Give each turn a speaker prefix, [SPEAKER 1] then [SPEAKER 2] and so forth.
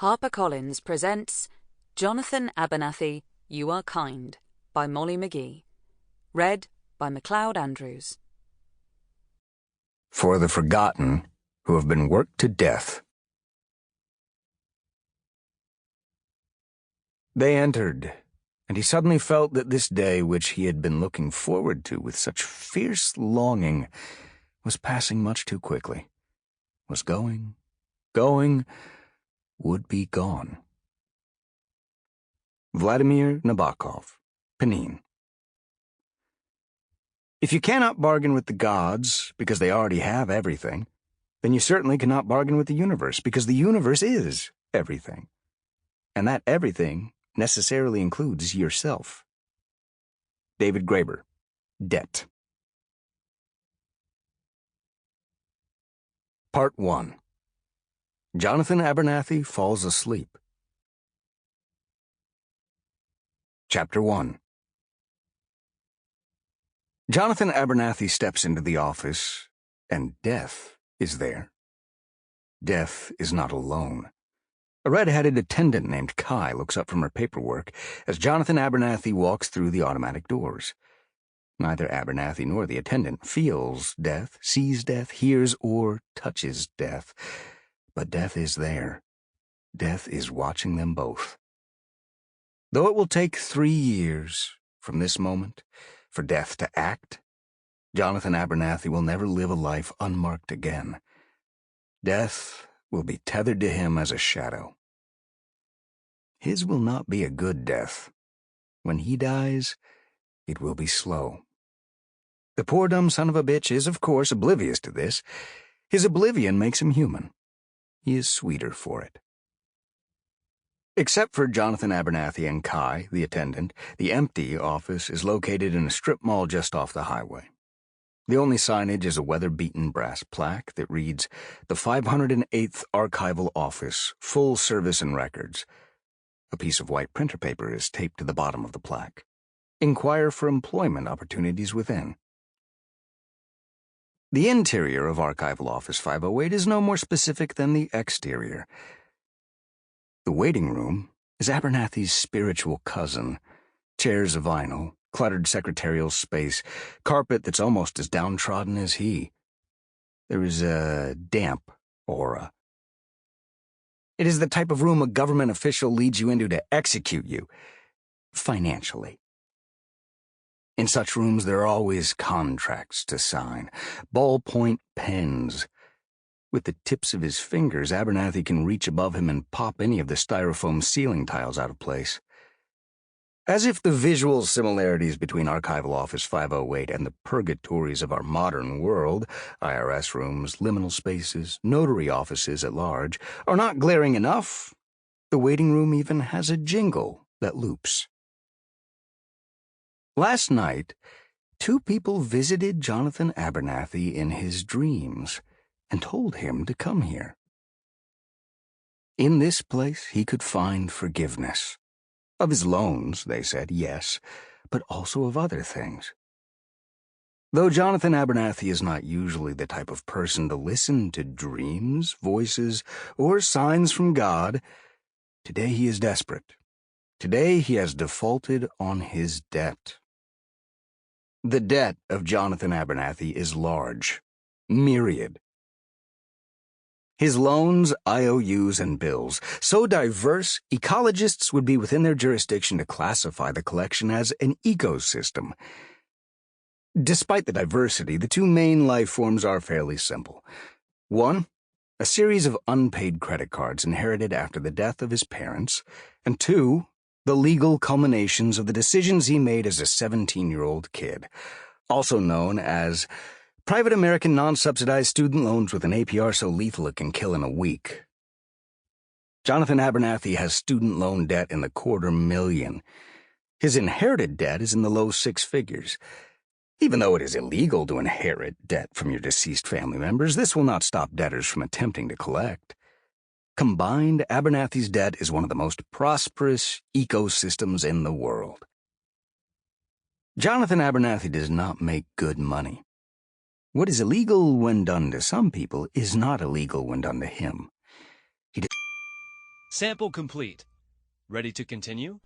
[SPEAKER 1] HarperCollins presents Jonathan Abernathy, You Are Kind, by Molly Mcghee. Read by Macleod Andrews.
[SPEAKER 2] For the forgotten who have been worked to death. They entered, and he suddenly felt that this day which he had been looking forward to with such fierce longing was passing much too quickly, was going, would be gone. Vladimir Nabokov, Panin. If you cannot bargain with the gods because they already have everything, then you certainly cannot bargain with the universe because the universe is everything. And that everything necessarily includes yourself. David Graeber, Debt. Part 1. Jonathan Abernathy falls asleep. Chapter 1. Jonathan Abernathy steps into the office, and death is there. Death is not alone. A red-headed attendant named Kai looks up from her paperwork as Jonathan Abernathy walks through the automatic doors. Neither Abernathy nor the attendant feels death, sees death, hears or touches death. But death is there. Death is watching them both. Though it will take 3 years from this moment for death to act, Jonathan Abernathy will never live a life unmarked again. Death will be tethered to him as a shadow. His will not be a good death. When he dies, it will be slow. The poor dumb son of a bitch is, of course, oblivious to this. His oblivion makes him human. He is sweeter for it. Except for Jonathan Abernathy and Kai, the attendant, the empty office is located in a strip mall just off the highway. The only signage is a weather-beaten brass plaque that reads, "The 508th Archival Office, Full Service and Records." A piece of white printer paper is taped to the bottom of the plaque. Inquire for employment opportunities within. The interior of Archival Office 508 is no more specific than the exterior. The waiting room is Abernathy's spiritual cousin. Chairs of vinyl, cluttered secretarial space, carpet that's almost as downtrodden as he. There is a damp aura. It is the type of room a government official leads you into to execute you, financially. In such rooms, there are always contracts to sign, ballpoint pens. With the tips of his fingers, Abernathy can reach above him and pop any of the styrofoam ceiling tiles out of place. As if the visual similarities between Archival Office 508 and the purgatories of our modern world, IRS rooms, liminal spaces, notary offices at large, are not glaring enough, the waiting room even has a jingle that loops. Last night, 2 people visited Jonathan Abernathy in his dreams and told him to come here. In this place, he could find forgiveness. Of his loans, they said, yes, but also of other things. Though Jonathan Abernathy is not usually the type of person to listen to dreams, voices, or signs from God, today he is desperate. Today he has defaulted on his debt. The debt of Jonathan Abernathy is large, myriad. His loans, IOUs, and bills, so diverse, ecologists would be within their jurisdiction to classify the collection as an ecosystem. Despite the diversity, the 2 main life forms are fairly simple. 1, a series of unpaid credit cards inherited after the death of his parents, and 2, the legal culminations of the decisions he made as a 17-year-old kid, also known as private American non-subsidized student loans with an APR so lethal it can kill in a week. Jonathan Abernathy has student loan debt in the $250,000. His inherited debt is in the low 6 figures. Even though it is illegal to inherit debt from your deceased family members, this will not stop debtors from attempting to collect. Combined, Abernathy's debt is one of the most prosperous ecosystems in the world. Jonathan Abernathy does not make good money. What is illegal when done to some people is not illegal when done to him.
[SPEAKER 3] Sample complete. Ready to continue?